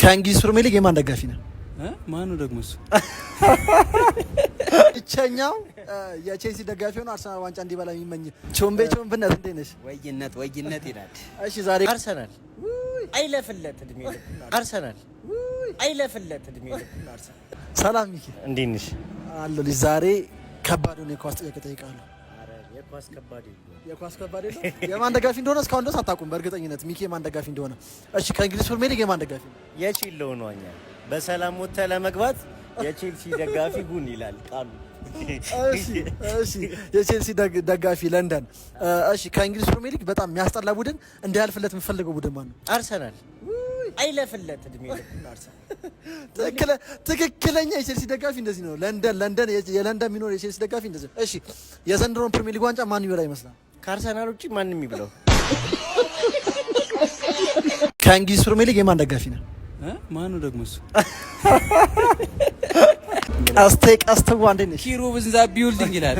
ከእንግሊዝ ፕሪሚየር ሊግ የማን ደጋፊ ነው? ማኑ ደግሞ እሱ ብቸኛው የቼልሲ ደጋፊ ሆኖ አርሰናል ዋንጫ እንዲበላ የሚመኝ ቾምቤነት እንዴት ነሽ? ወይነት ይላል። እሺ ዛሬ አርሰናል አይለፍለት እድሜ ልክ አርሰናል አይለፍለት እድሜ ልክ አርሰናል። ሰላም ሚኪ እንዴት ነሽ? አለሁ። ዛሬ ከባድ ነው የኳስ ጥያቄ እጠይቃለሁ። የኳስ ከባድ ነው። የማን ደጋፊ እንደሆነ እስካሁን ድረስ አታውቁም በእርግጠኝነት ሚኪ የማን ደጋፊ እንደሆነ። እሺ ከእንግሊዝ ፕሪሚየር ሊግ የማን ደጋፊ ነው? የቼልሲ ነው። እኛ በሰላም ወጥተህ ለመግባት የቼልሲ ደጋፊ ጉን ይላል ቃሉ። እሺ የቼልሲ ደጋፊ ለንደን። እሺ ከእንግሊዝ ፕሪሚየር ሊግ በጣም የሚያስጠላ ቡድን እንዳያልፍለት የምፈልገው ቡድን ማን ነው? አርሰናል አይለፍለት እድሜ ልክ አርሰናል። ትክክለኛ የቼልሲ ደጋፊ እንደዚህ ነው። ለንደን የለንደን የሚኖር የቼልሲ ደጋፊ እንደዚህ። እሺ የዘንድሮን ፕሪሚየር ሊግ ዋንጫ ማን ይበላ ይመስላል? ከአርሰናል ውጪ ማንም ይብለው። ከእንግሊዝ ፕሪሚየር ሊግ የማን ደጋፊ ነው? ማኑ ደግሞ እሱ ቀስተው አንዴ ነሽ ኪሩብ እንዛ ቢውልዲንግ ይላል።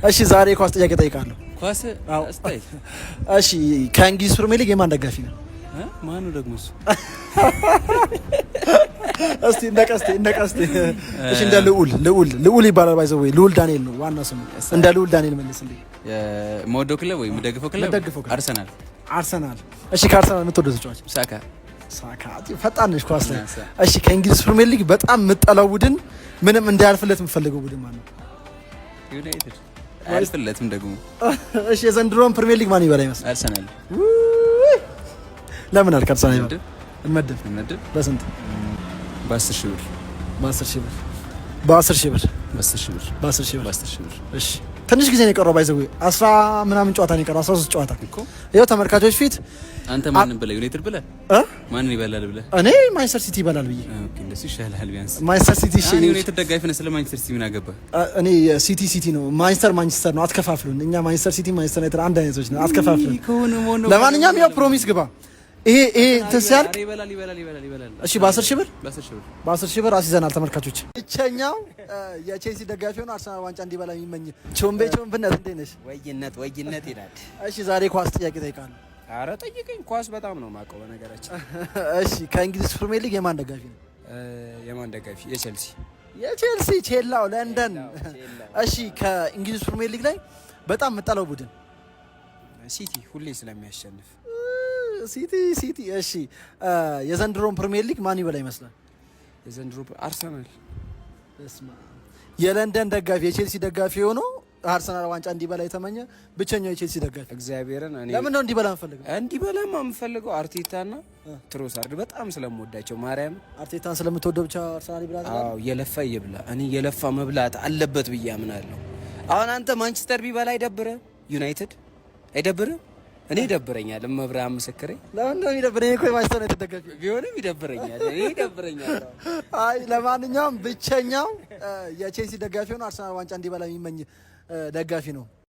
እሺ ዛሬ ኳስ ጥያቄ እጠይቃለሁ። ኳስ አስታይ። እሺ ከእንግሊዝ ፕሪሚየር ሊግ የማን ደጋፊ ነው? ማኑ ደግሞ እሱ እስቲ እንደ ቀስቴ እሺ እንደ ልዑል ይባላል። ባይዘው ወይ ልዑል ዳንኤል ነው ዋና ስሙ። እንደ ልዑል ዳንኤል መልስልኝ። የምወደው ክለብ ወይ የምደግፈው ክለብ አርሰናል። እሺ ከአርሰናል የምትወደው ተጫዋች? ሳካ ፈጣን ነሽ ኳስ ላይ። እሺ ከእንግሊዝ ፕሪሚየር ሊግ በጣም የምጠላው ቡድን ምንም እንዳያልፍለት የምፈልገው ቡድን ማለት ነው? ዩናይትድ አያልፍለትም ደግሞ። እሺ የዘንድሮን ፕሪሚየር ሊግ ማን ይበላ ይመስላል? አርሰናል። ለምን አልክ? አርሰናል ይበላ እንመድብ። በስንት? በ10 ሺህ ብር። በ10 ሺህ ብር። እሺ ትንሽ ጊዜ ነው የቀረው። ባይዘው 10 ምናምን ጨዋታ ነው የቀረው። 13 ጨዋታ እኮ ይኸው ተመልካቾች ፊት። አንተ ማንን ብለህ ዩናይትድ ብለህ ማንን ይበላል ብለህ? እኔ ማንቸስተር ሲቲ ይበላል ብዬ። ኦኬ እንደሱ ይሻላል ቢያንስ። ማንቸስተር ሲቲ እኔ ዩናይትድ ደጋፊ ነኝ። ስለ ማንቸስተር ሲቲ ምን አገባህ? እኔ ሲቲ ነው፣ ማንቸስተር ነው። አትከፋፍሉን። እኛ ማንቸስተር ሲቲ ማንቸስተር ዩናይትድ አንድ አይነቶች ነው። አትከፋፍሉን። ለማንኛውም ያው ፕሮሚስ ግባ። ይሄ ተሲያል ይበላል። እሺ በ10 ሺህ ብር አስይዘናል ተመልካቾች። ብቸኛው የቼልሲ ደጋፊ ሆኖ አርሰናል ዋንጫ እንዲበላ የሚመኝ ቾምቤነት እንዴት ነሽ? ወይነት ይላል። እሺ ዛሬ ኳስ ጥያቄ እጠይቃለሁ። አረ ጠይቀኝ። ኳስ በጣም ነው የማውቀው በነገራችን። እሺ ከእንግሊዝ ፕሪሚየር ሊግ የማን ደጋፊ ነው? የማን ደጋፊ? የቼልሲ ቼላው ለንደን። እሺ ከእንግሊዝ ፕሪሚየር ሊግ ላይ በጣም የምጠላው ቡድን? ሲቲ ሁሌ ስለሚያሸንፍ ሲቲ። እሺ የዘንድሮን ፕሪሚየር ሊግ ማን ይበላ ይመስላል? የዘንድሮ አርሰናል። የለንደን ደጋፊ የቼልሲ ደጋፊ ሆኖ አርሰናል ዋንጫ እንዲበላ የተመኘ ብቸኛው የቼልሲ ደጋፊ እግዚአብሔርን። እኔ ለምን ነው እንዲበላ የምፈልገው አርቴታና ትሮሳርድ በጣም ስለምወዳቸው። ማርያም አርቴታን ስለምትወደው ብቻ አርሰናል ይብላ። አዎ የለፋ ይብላ። እኔ የለፋ መብላት አለበት ብዬ አምናለሁ። አሁን አንተ ማንቸስተር ቢበላ አይደብርህ? ዩናይትድ አይደብርህ? እኔ ይደብረኛል። መብራም ምስክሬ። ለምን ነው የሚደብረኝ? እኮ የማንቸስተር ዩናይትድ ደጋፊ ቢሆንም ይደብረኛል። አይ ለማንኛውም ብቸኛው የቼልሲ ደጋፊ ሆኖ አርሰናል ዋንጫ እንዲበላ የሚመኝ ደጋፊ ነው።